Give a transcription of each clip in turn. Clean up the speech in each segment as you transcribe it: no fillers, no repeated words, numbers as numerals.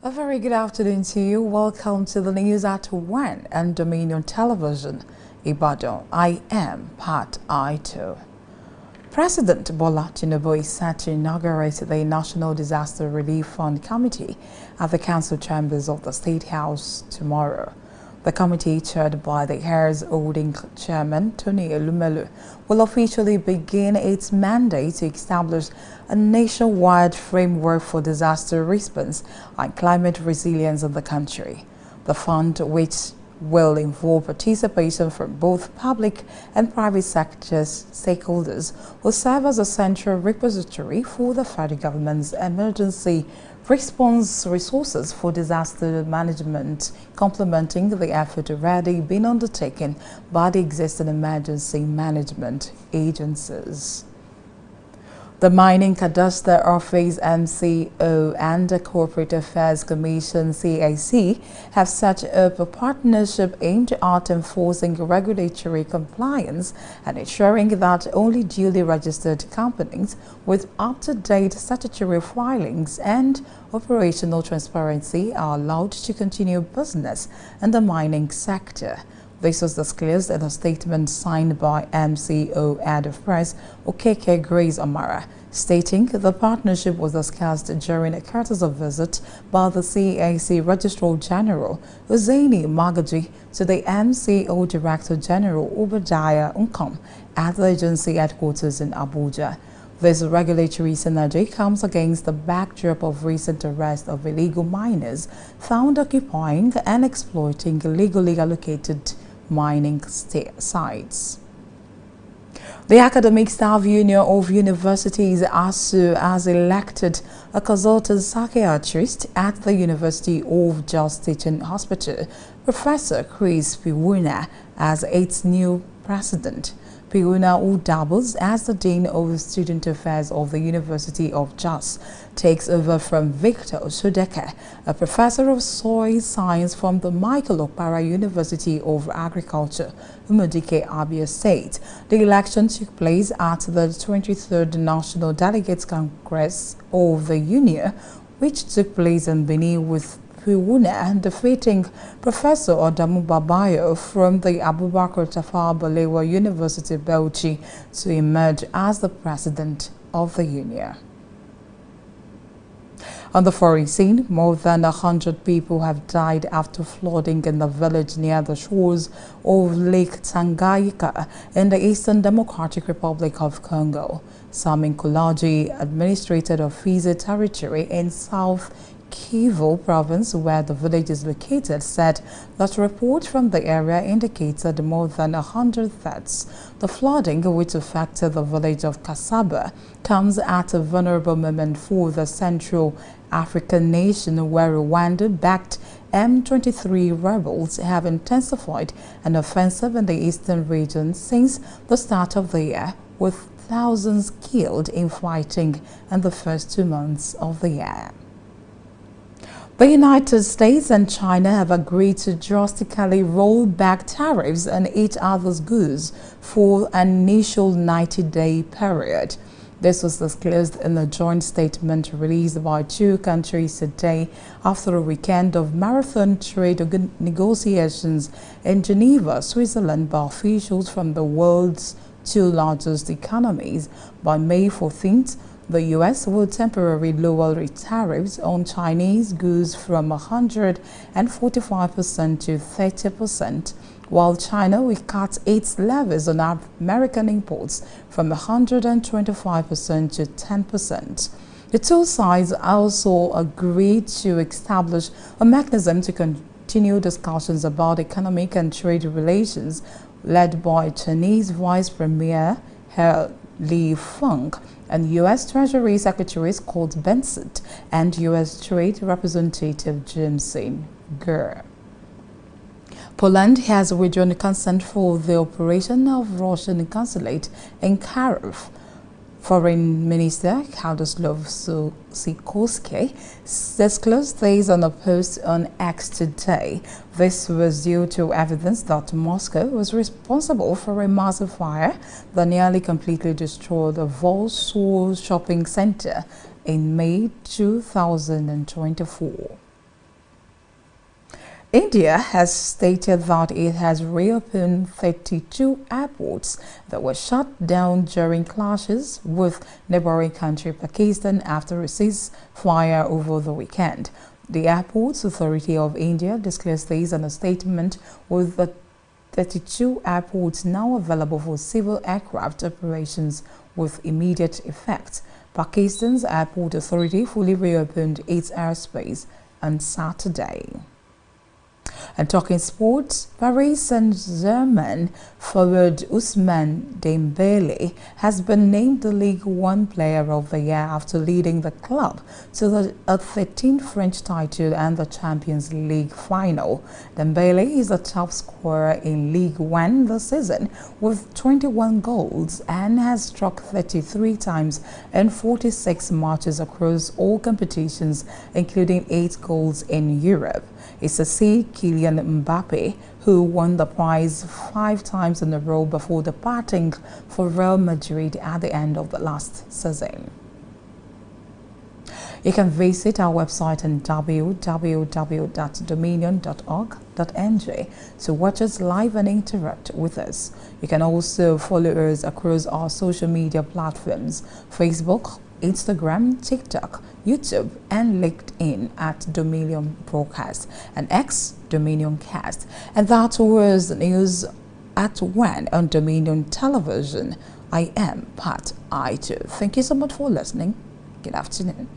A very good afternoon to you. Welcome to the news at 1 and Dominion Television. Ibadan, I am Pat Aito. President Bola Tinubu is set to inaugurate the National Disaster Relief Fund Committee at the Council Chambers of the State House tomorrow. The committee, chaired by the Heirs Holding Chairman Tony Elumelu, will officially begin its mandate to establish a nationwide framework for disaster response and climate resilience in the country. The fund, which will involve participation from both public and private sector stakeholders, will serve as a central repository for the federal government's emergency response resources for disaster management, complementing the effort already been undertaken by the existing emergency management agencies. The Mining Cadastre Office MCO and the Corporate Affairs Commission CAC have set up a partnership aimed at enforcing regulatory compliance and ensuring that only duly registered companies with up-to-date statutory filings and operational transparency are allowed to continue business in the mining sector. This was disclosed in a statement signed by MCO Head of Press Okeke Grace Amara, stating the partnership was discussed during a courtesy visit by the CAC Registrar General Uzaini Magaji to the MCO Director General Obadiah Unkom at the agency headquarters in Abuja. This regulatory synergy comes against the backdrop of recent arrests of illegal miners found occupying and exploiting illegally allocated mining sites. The Academic Staff Union of Universities ASU has elected a consultant psychiatrist at the University of Jos Teaching Hospital, Professor Chris Piwuna, as its new president. Piwuna, who doubles as the Dean of Student Affairs of the University of Jos, takes over from Victor Sudeke, a professor of soil science from the Michael Okpara University of Agriculture, Umudike, Abia State. The election took place at the 23rd National Delegates Congress of the Union, which took place in Benin, with Piwuna defeating Professor Adamu Babayo from the Abubakar Tafawa Balewa University, Bauchi, to emerge as the president of the union. On the foreign scene, more than 100 people have died after flooding in the village near the shores of Lake Tanganyika in the Eastern Democratic Republic of Congo. Samin Kulaji, administrator of Fizi Territory in South Kivu province, where the village is located, said that report from the area indicated more than 100 deaths. The flooding, which affected the village of Kasaba, comes at a vulnerable moment for the Central African nation, where Rwanda-backed M23 rebels have intensified an offensive in the eastern region since the start of the year, with thousands killed in fighting in the first 2 months of the year. The United States and China have agreed to drastically roll back tariffs on each other's goods for an initial 90-day period. This was disclosed in a joint statement released by two countries today after a weekend of marathon trade negotiations in Geneva, Switzerland, by officials from the world's two largest economies. By May 14th, the U.S. will temporarily lower its tariffs on Chinese goods from 145% to 30%, while China will cut its levies on American imports from 125% to 10%. The two sides also agreed to establish a mechanism to continue discussions about economic and trade relations, led by Chinese Vice Premier Li Feng and U.S. Treasury Secretary Scott Bessent and U.S. Trade Representative Jameson Gurr. Poland has withdrawn consent for the operation of Russian consulate in Kharkiv. Foreign Minister Radoslaw Sikorski disclosed this on a post on X today. This was due to evidence that Moscow was responsible for a massive fire that nearly completely destroyed the Warsaw shopping center in May 2024. India has stated that it has reopened 32 airports that were shut down during clashes with neighboring country Pakistan after a ceasefire over the weekend. The Airports Authority of India disclosed this in a statement, with the 32 airports now available for civil aircraft operations with immediate effect. Pakistan's Airport Authority fully reopened its airspace on Saturday. And talking sports, Paris Saint-Germain forward Ousmane Dembele has been named the Ligue 1 Player of the Year after leading the club to a 13th French title and the Champions League final. Dembele is the top scorer in Ligue 1 this season with 21 goals and has struck 33 times in 46 matches across all competitions, including 8 goals in Europe. It's a Kylian Mbappe, who won the prize 5 times in a row before departing for Real Madrid at the end of the last season. You can visit our website on www.dominion.org.nj to watch us live and interact with us. You can also follow us across our social media platforms: Facebook, Instagram, TikTok, YouTube, and LinkedIn at Dominion Broadcast and X Dominion Cast. And that was news at 1 on Dominion Television. I am Pat Aito. Thank you so much for listening. Good afternoon.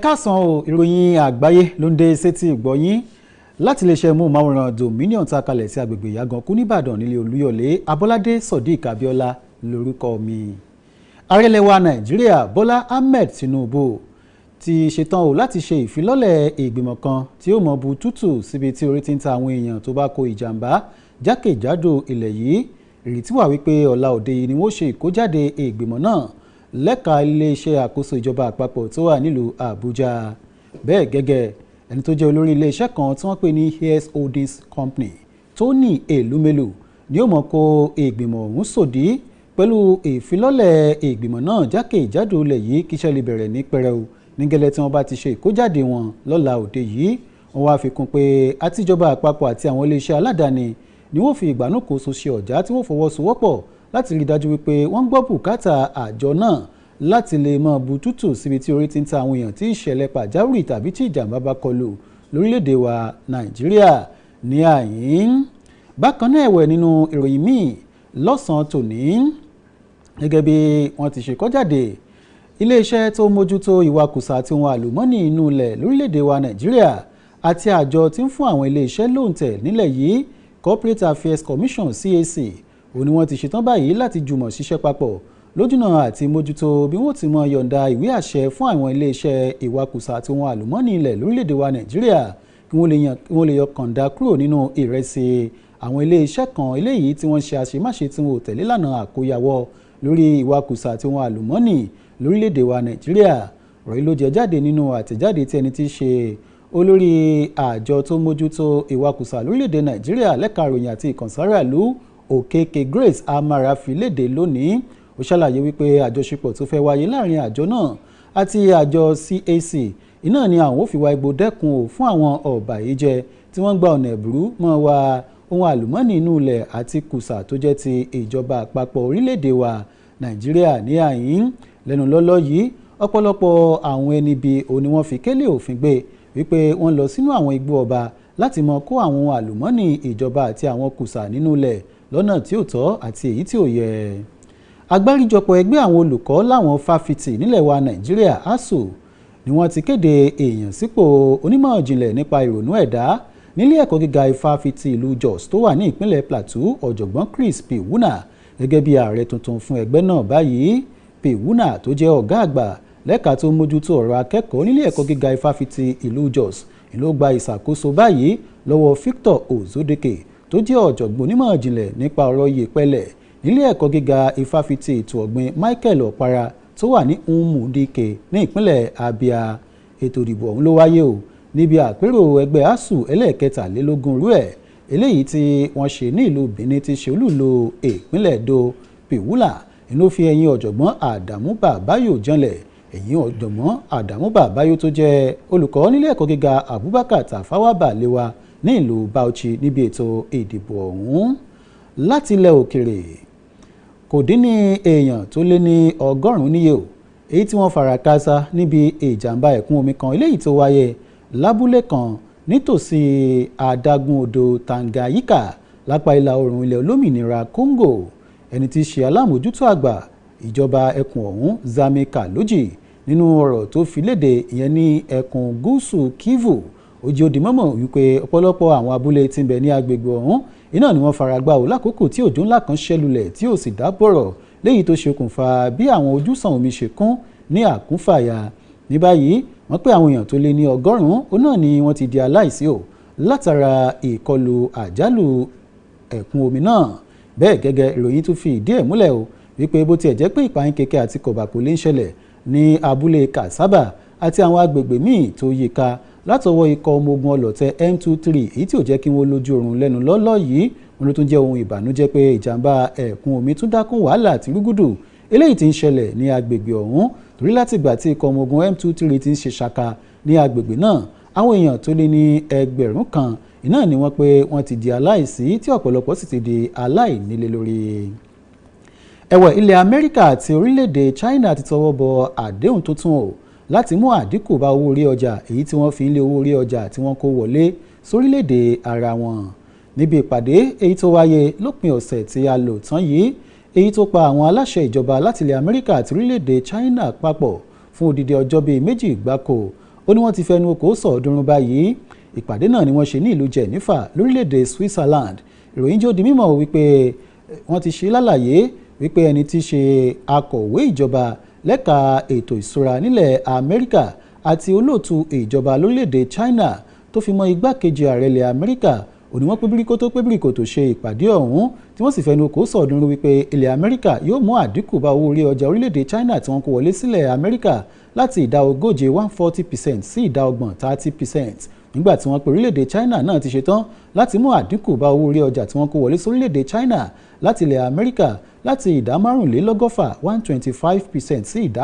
káàsán o, ìròyìn àgbáyé ló ń dé sétí ìgbọ́yín láti iléeṣẹ́ móhùnmáwòrán Dominion tá a kalẹ̀ sí agbègbè Ìyàgànkú nìbàdàn nílé Olúyọ̀lé. Abọ́ládé Sodiq Abíọ́lá lórúkọ mi. Ààrẹ ilẹ̀ wa Nàìjíríà Bọ́lá Ahmed Tinubu ti ṣetán o láti ṣe ìfilọ́lẹ̀ ìgbìmọ̀ kan tí ó mọ bu tútù síbi tí orí ti ń ta àwọn èèyàn tó bá kó ìjàmbá jákèjádò ilẹ̀ yìí. Ìrètí wà wípé ọ̀la òde yìí ni wọ́n ṣe ìkójáde ìgbìmọ̀ náà lẹ́ka iléeṣẹ́ àkóso ìjọba àpapọ̀ tó wà nílùú Àbújá. Bẹ́ẹ̀ gẹ́gẹ́ ẹni tó jẹ́ olórí iléeṣẹ́ kan tí wọ́n pè ní HS Holdings Company Tony Elumelu ni ó mọ̀ kó ìgbìmọ̀ ọ̀hún sòdí pẹ̀lú ìfilọ́lẹ̀ ìgbìmọ̀ náà jákèjádò ilẹ̀ yìí kíṣẹ́ lè bẹ̀rẹ̀ ní pẹrẹu ní gẹ́lẹ́ tí wọ́n bá ti ṣe ìkójáde wọn lọ́la òde yìí. Wọ́n wá fi kún pé àtijọba àpapọ̀ àti àwọn iléeṣẹ́ aládàáni ni wọ́n fi ìgbànúkòóso ṣe ọ̀já tí wọ́n fọwọ́sowọ́pọ̀ láti rí dájú wípé wọ́n gbọ́ bùkátà àjọ náà láti lè mọ bu tútù síbi tí orí ti ń ta àwọn èèyàn tí ìṣẹ̀lẹ̀ pàjáwìrì tàbí tí ìjàmbá bá kọlù lórílẹ̀‐èdè wa Nàìjíríà ní àyín. Bákan náà ẹ̀wẹ̀ nínú ìròyìn míì lọ́sàn-án tòní gẹ́gẹ́ bí wọ́n ti ṣe kọ́jáde iléeṣẹ́ tó mójútó ìwakùsà àti ohun àlùmọ́ọ́nì inú ilẹ̀ lórílẹ̀‐èdè wa Nàìjíríà àti àjọ tí ń fún àwọn iléeṣẹ́ lóǹtẹ̀ nílẹ̀ yìí Corporate Affairs Commission CAC òun ni wọ́n ti ṣetán báyìí láti jùmọ̀ ṣiṣẹ́ papọ̀ lójúnà àti mójútó bí wọ́n ti mọ yọ̀ǹda ìwé àṣẹ fún àwọn iléeṣẹ́ ìwakùsà àti ohun àlùmọ́ọ́nì ilẹ̀ lórílẹ̀‐èdè wa Nàìjíríà kí wọ́n lè yọ kànda kúrò nínú ìrẹsì àwọn iléeṣẹ́ kan eléyìí tí wọ́n ṣe àṣemáṣe tí wọn ò tẹ̀lé lànà àkóyawọ́ lórí ìwakùsà àti ohun àlùmọ́ọ́nì lórílẹ̀‐èdè wa Nàìjíríà. ọ̀rọ̀ yìí ló jẹ jáde nínú àtẹ̀jáde tí ẹni tí í ṣe olórí àjọ tó mójútó ìwakùsà lórílẹ̀‐èdè Nàìjíríà lẹ́ka ìròyìn àti ìkànsáraàlú Òkèkè Grace Amara fi léde lónìí. Ó ṣàlàyé wípé àjọṣepọ̀ tó fẹ́ wáyé láàrin àjọ náà àti àjọ CAC iná ni àwọn ò fi wá egbò dẹ́kun ò fún àwọn ọ̀bàyéjẹ́ tí wọ́n ń gba ọ̀nà ẹ̀bùrú mọ́ wa ohun àlùmọ́ọ́nì inú ilẹ̀ àti kùsà tó jẹ́ ti ìjọba àpapọ̀ orílẹ̀-èdè wa Nàìjíríà ní àyín. Lẹ́nu lọ́lọ́ yìí ọ̀pọ̀lọpọ̀ àwọn ẹni bíi òní wọ́n fi kélé òfin gbé wípé wọ́n lọ sínú àwọn igbó ọba láti mọ kó àwọn ohun àlùmọ́ọ́nì ìjọba àti àwọn kùsà nínú ilẹ̀ lọ́nà tí ò tọ́ àti èyí tí ò yẹ. Agbáríjọpọ̀ ẹgbẹ́ àwọn olùkọ́ láwọn fáfitì nílẹ̀ wa Nàìjíríà ASUU ni wọ́n ti kéde èèyàn sípò onímọ̀ ìjìnlẹ̀ nípa ìrònú ẹ̀dá nílé ẹ̀kọ́ gíga ìfáfitì ìlú Jos tó wà ní ìpínlẹ̀ Plateau ọ̀jọ̀gbọ́n Chris Piwuna gẹ́gẹ́ bí ààrẹ tuntun fún ẹgbẹ́ náà báyìí. Piwuna tó jẹ́ ọ̀gá àgbà lẹ́ka tó mójútó ọ̀rọ̀ akẹ́kọ̀ọ́ nílé ẹ̀kọ́ gíga ìfáfitì ìlú Jos ló gba ìṣàkóso báyìí lọ́wọ́ Victor Ozodeke tó jẹ́ ọ̀jọ̀gbọ́n onímọ̀ ìjìnlẹ̀ nípa ọ̀rọ̀ iyèpẹ̀lẹ̀ nílé ẹ̀kọ́ gíga ìfáfitì ètò ọ̀gbìn Michael Ọ̀para tó wà ní Umudike ní ìpínlẹ̀ Abia. Ètò ìdìbò ọ̀hún ló wáyé o níbi àpérò ẹgbẹ́ ASUU ẹlẹ́ẹ̀kẹtàlélógún rú ẹ̀ eléyìí tí wọ́n ṣe ní ìlú Benin ti ṣe olúlo ìpínlẹ̀ Edo. Piwuna inú fi ẹ̀yìn ọ̀jọ̀gbọ́n Adamu Babayo janlẹ̀. Ẹ̀yìn ọ̀jọ̀gbọ́n Adamu Babayo tó jẹ́ olùkọ́ nílé ẹ̀kọ́ gíga Abubakar Tafawa Balewa ní ìlú Bauchi níbi ètò ìdìbò ọ̀hún. Láti ilẹ̀ òkèrè kò dín ní èèyàn tó lé ní 100 níye o èyí tí wọ́n fara káásá níbi ìjàmbá ẹ̀kún omi kan eléyìí tó wáyé lábúlé kan nítòsí adágún odò Tanganyika lápá ìlà oòrùn ilẹ̀ olómìnira Congo. Ẹni tí í ṣe alámòjútó àgbà ìjọba ẹkùn ọ̀hún Zami Kaloji nínú ọ̀rọ̀ tó fi léde ìyẹn ní ẹkùn gúúsù Kivu ó jẹ́ ó di mọ́mọ́ wípé ọ̀pọ̀lọpọ̀ àwọn abúlé tí ń bẹ ní agbègbè ọ̀hún iná ni wọ́n fara gbá o lákòókò tí òjò ńlá kan ṣẹlulẹ̀ tí ò sì dá bọ̀rọ̀ léyìí tó ṣokùnfà bí àwọn ojúsàn omi ṣe kún ní àkúnfàyà. Ní báyìí wọ́n pé àwọn èèyàn tó lé ní 100 ó náà ni wọ́n ti di aláìsí o látara ìkọlù àjálù ẹ̀kún omi náà. Bẹ́ẹ̀ gẹ́gẹ́ ìròyìn tún fi ìdí ẹ̀ múlẹ̀ o wípé bó tiẹ̀ jẹ́ pé ìpààyàn kẹ̀kẹ́ àti kọ̀bàkùlé ń ṣẹlẹ̀ ní abúlé Kasaba àti àwọn agbègbè míì tó yíká látọwọ́ ikọ̀ ọmọ ogun ọlọ̀tẹ̀ M23 èyí tí ò jẹ́ kí wọ́n lójú oorun lẹ́nu lọ́lọ́ yìí wọn ló tún jẹ́ ohun ìbànújẹ́ pé ìjàmbá ẹ̀kún omi tún dákún wàhálà àti rúgúdù eléyìí tí ń ṣẹlẹ̀ ní agbègbè ọ̀hún torí látìgbà tí ikọ̀ ọmọ ogun M23 ti ń ṣe ṣaka ní agbègbè náà àwọn èèyàn tó lé ní 1,000 kan iná ni wọ́n pé wọ́n ti di aláìsí tí ọ̀pọ̀lọpọ̀ sì ti di aláìnílé lórí. Ẹ̀wẹ̀ ilẹ̀ Amẹ́ríkà àti orílẹ̀-èdè China ti tọwọ́ bọ àdéhùn tuntun o láti mú àdínkù bá owó orí ọjà èyí tí wọ́n fi ń lé owó orí ọjà tí wọ́n kó wọlé sórílẹ̀-èdè ara wọn. Níbi ìpàdé èyí tó wáyé lópin ọ̀sẹ̀ tí a lò tán yìí èyí tó pa àwọn aláṣẹ ìjọba láti ilẹ̀ Amẹ́ríkà àti orílẹ̀-èdè China papọ̀ fún odidi ọjọ́ bíi 2 gbáko ó ní wọ́n ti fẹnu kò sọ̀ọ́dúnrún báyìí. Ìpàdé náà ni wọ́n ṣe ní ìlú Geneva lórílẹ̀‐èdè Switzerland. Ìròyìn jẹ́ ó di mímọ̀ wípé wọ́n ti ṣe lálàyé wípé ẹni tí í ṣe akọ̀wé ìjọba lẹ́ka ètò ìṣúra nílẹ̀ Amẹ́ríkà àti olóòtú ìjọba lórílẹ̀‐èdè China tó fi mọ́ igbákejì ààrẹ ilẹ̀ Amẹ́ríkà ó ní wọ́n pé bíríkótó ṣe ìpàdé ọ̀hún tí wọ́n sì fẹnu kò sọ̀ọ́dúnrún wípé ilẹ̀ Amẹ́ríkà yóò mú àdínkù bá owó orí ọjà orílẹ̀‐èdè China tí wọ́n kó wọlé sílẹ̀ Amẹ́ríkà láti ìdá 140% sí ìdá 30%, nígbà tí wọ́n pé orílẹ̀‐èdè China náà ti ṣetán láti mú àdínkù bá owó orí ọjà tí wọ́n kó wọlé sórílẹ̀‐èdè China láti ilẹ̀ Amẹ́ríkà láti ìdá 25% 125% sí ìdá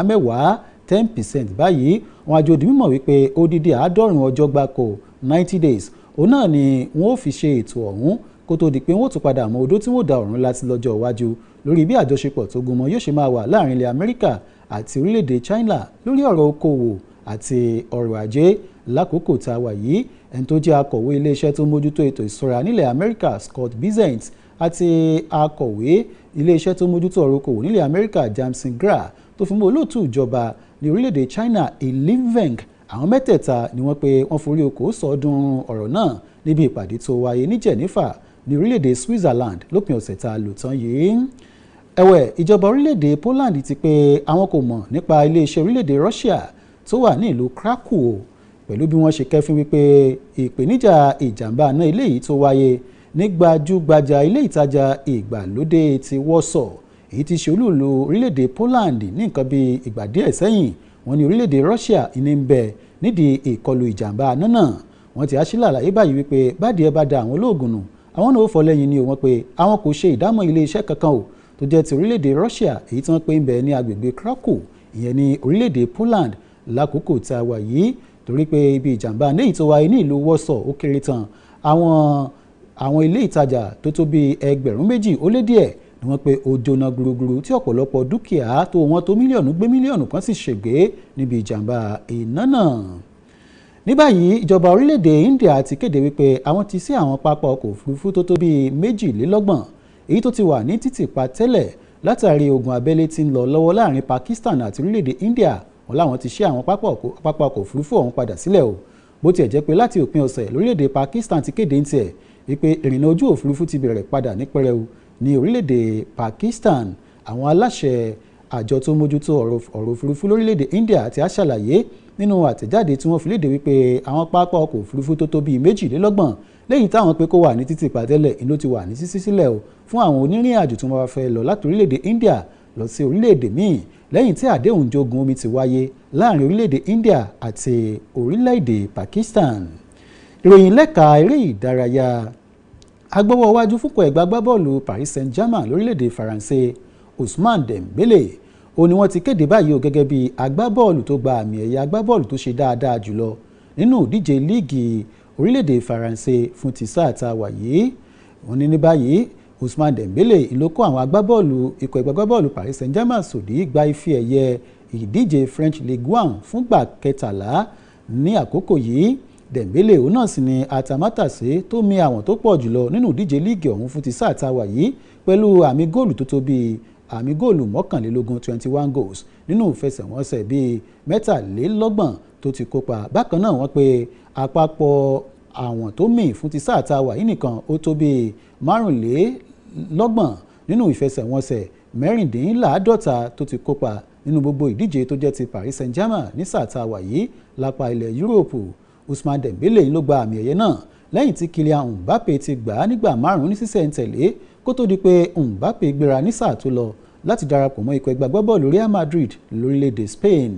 10% báyìí. Wọ́n àjò di mímọ̀ wípé odidi 90 ọjọ́ gbáko 90 days òun náà ni wọ́n ó fi ṣe ètò ọ̀hún kó tó di pé wọ́n tún padà mọ odó tí wọ́n da ọ̀run láti lọ́jọ́ iwájú lórí bí àjọṣepọ̀ tó gúnmọ́ yóò ṣe máa wà láàrin ilẹ̀ Amẹ́ríkà àti orílẹ̀-èdè China lórí ọ̀rọ̀ okòwò àti ọrọ̀ ajé lákòókò tá a wà yìí. Ẹni tó jẹ́ akọ̀wé iléeṣẹ́ tó mójútó ètò ìṣúra nílẹ̀ Amẹ́ríkà Scott Bessent àti akọ̀wé iléeṣẹ́ tó mójútó ọ̀rọ̀ okòwò nílẹ̀ Amẹ́ríkà Jamson Gra tó fi mọ́ olóòtú ìjọba ní orílẹ̀-èdè China Li Weng, àwọn mẹ́tẹ̀ẹ̀ta ni wọ́n pé wọ́n forí okòó sọ̀ọ́dúnrún ọ̀rọ̀ náà níbi ìpàdé tó wáyé ní Geneva ní orílẹ̀-èdè Switzerland lópin ọ̀sẹ̀ tá a lò tán yìí. Ẹ̀wẹ̀, ìjọba orílẹ̀-èdè Poland ti pé àwọn kò mọ̀ nípa iléeṣẹ́ orílẹ̀-èdè Russia tó wà ní ìlú Krakow pẹ̀lú bí wọ́n ṣe kẹ́fín wípé ìpèníjà ìjàmbá iná ilé yìí tó wáyé ní gbajúgbajà ilé ìtajà ìgbàlódé ti Warsaw èyí tí ṣe olúùlú orílẹ̀-èdè Poland ní nǹkan bí ìgbà díẹ̀ sẹ́yìn. Wọ́n ní orílẹ̀-èdè Russia ní ń bẹ nídìí ìkọlù ìjàmbá iná náà. Wọ́n ti aṣílẹ̀ àlàyé báyìí wípé bádìí ẹ bá da àwọn olóògùn nù àwọn náà ó fọ́ lẹ́yìn ni wọ́n pé àwọn kò ṣe ìdámọ̀ ilé-iṣẹ́ kankan o tó jẹ́ ti orílẹ̀-èdè Russia èyí tí wọ́n pè ń bẹ ní agbègbè Krakow ìyẹn ní orílẹ̀-èdè Poland lákòókò tá a wà yìí, torí pé ibi ìjàmbá ní èyí tó wáyé ní ìlú Warsaw ó kéré tán àwọn ilé ìtajà tó bí 2,000 ó lé díẹ̀ ni wọ́n pé ó jóná gúrúgúrú tí ọ̀pọ̀lọpọ̀ dúkìá tó wọ́n tó mílíọ̀nù gbé mílíọ̀nù kan sì ṣègbé níbi ìjàmbá iná náà. Ní báyìí ìjọba orílẹ̀-èdè India ti kéde wípé àwọn ti ṣí àwọn pápá ọkọ̀ òfurufú tó bí 22 èyí tó ti wà ní títìpa tẹ́lẹ̀ látàrí ogun abẹ́lé tí ń lọ lọ́wọ́ láàrin Pakistan àti orílẹ̀-èdè India. Wọ́n láwọn ti ṣí àwọn pápá ọkọ̀ òfurufú ọ̀hún padà sílẹ̀ o, bó tiẹ̀ jẹ́ pé láti òpin ọ̀sẹ̀ lórílẹ̀-èdè Pakistan ti kéde ń tiẹ̀ wípé ìrìnnà ojú òfurufú ti bẹ̀rẹ̀ padà ní pẹrẹu ní orílẹ̀-èdè Pakistan. Àwọn aláṣẹ àjọ tó mójútó ọ̀rọ̀ òfurufú lórílẹ̀-èdè India ti á ṣàlàyé nínú àtẹ̀jáde tí wọ́n fi léde wípé àwọn pápá ọkọ̀ òfurufú tó bí 22 lẹ́yìn táwọn pé kó wà ní títì pàtẹ́lẹ̀ ìlú ti wà ní sísí sílẹ̀ o fún àwọn onírìn àjò tí wọ́n bá fẹ́ lọ láti orílẹ̀-èdè India lọ sí orílẹ̀-èdè míì lẹ́yìn tí àdéhùn jogun omi ti wáyé láàrin orílẹ̀-èdè India àti orílẹ̀-èdè Pakistan. Ìròyìn lẹ́ka eré ìdárayá. Agbọ́wọ́ iwájú fúnpọ̀ ẹ̀gbá agbábọ́ọ̀lù Paris Saint-Germain lórílẹ̀-èdè Faransé Ousmane Dembélé ó ní wọ́n ti kéde báyìí o gẹ́gẹ́ bí agbábọ́ọ̀lù tó gba àmì ẹ̀yẹ agbábọ́ọ̀lù tó ṣe dáadáa jùlọ nínú ìdíje líìgì orílẹ̀-èdè Faransé fún ti sáà tá a wà yìí. Wọ́n ní báyìí Ousmane Dembélé ló kó àwọn agbábọ́ọ̀lù ikọ̀ ẹ̀gbá agbábọ́ọ̀lù Paris Saint-Germain sòdí gba ife ẹ̀yẹ ìdíje French Ligue 1 fúngbà 13 ní àkókò yìí. Dembélé òun náà sì ni atamátàsé tó mì àwọn tó pọ̀ jùlọ nínú ìdíje líìgì ọ̀hún fún ti sáà tá a wà yìí pẹ̀lú àmì góòlù tó tó bíi àmì góòlù 21 goals nínú ìfẹsẹ̀wọnsẹ̀ bíi 23 tó ti kópa. Bákan náà wọ́n pe àpapọ̀ àwọn tó mì fún ti sáà tá a wà yìí nìkan ó tó bíi 25 nínú ìfẹsẹ̀wọnsẹ̀ 54 tó ti kópa nínú gbogbo ìdíje tó jẹ́ ti Paris Saint-Germain ní sáà tá a wà yìí lápá ilẹ̀ Yúróòpù. Ousmane Dembélé ló gba àmì ẹ̀yẹ náà lẹ́yìn tí Kylian Mbappé ti gbà á nígbà 5 ní sísẹ̀ntẹ̀lé kó tó di pé Mbappé gbéra ní sáà tó lọ láti darapọ̀ mọ́ ikọ̀ ẹgbẹ́ agbábọ́ọ̀lù Real Madrid lórílẹ̀‐èdè Spain.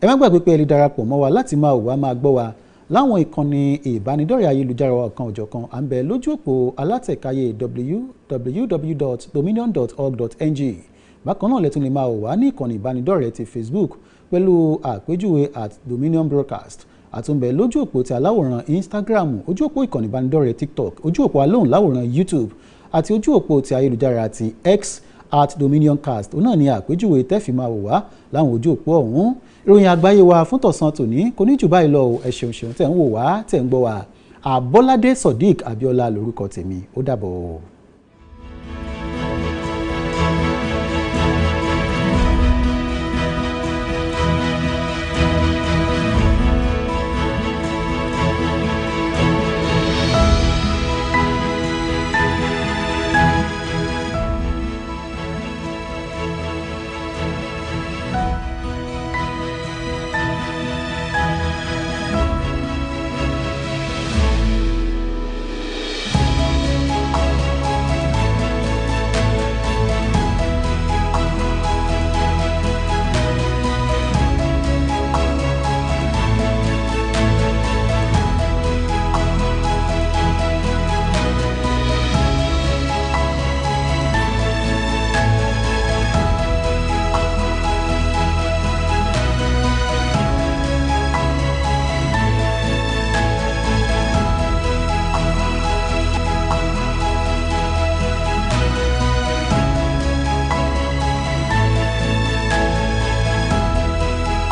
Ẹ má gbàgbé pé ẹ lè darapọ̀ mọ́ wa láti máa wò wá máa gbọ́ wa láwọn ìkànnì ìbánidọ́rẹ̀ẹ́ ayélujára wa kan òjọ̀kan à ń bẹ lójú òpó alátẹ̀káyé www.dominion.org.ng. Bákan náà lẹ tún lè máa wò wá ní ìkànnì ìbánidọ́rẹ̀ẹ́ ti Facebook pẹ̀lú àpèjúwe @dominion_broadcast àtúnbẹ̀ lójú òpó ti aláwòrán Instagram, ojú òpó ìkànnì ìbánidọ́rẹ̀ẹ́ TikTok, ojú òpó alóhùnláwòrán YouTube àti ojú òpó ti ayélujára ti X @dominioncast. Òun náà ni àpèjúwe tẹ́fì máa wò wá láwọn ojú òpó ọ̀hún. Ìròyìn àgbáyé wa fún tọ̀sán tòní kò ní jù báyìí lọ. Ẹ ṣeun tẹ̀ ń wò wá tẹ̀ ń gbọ́ wa. Àbọ́ládé Sodiq Abíọ́lá lórúkọ tèmi, ó dàbọ̀.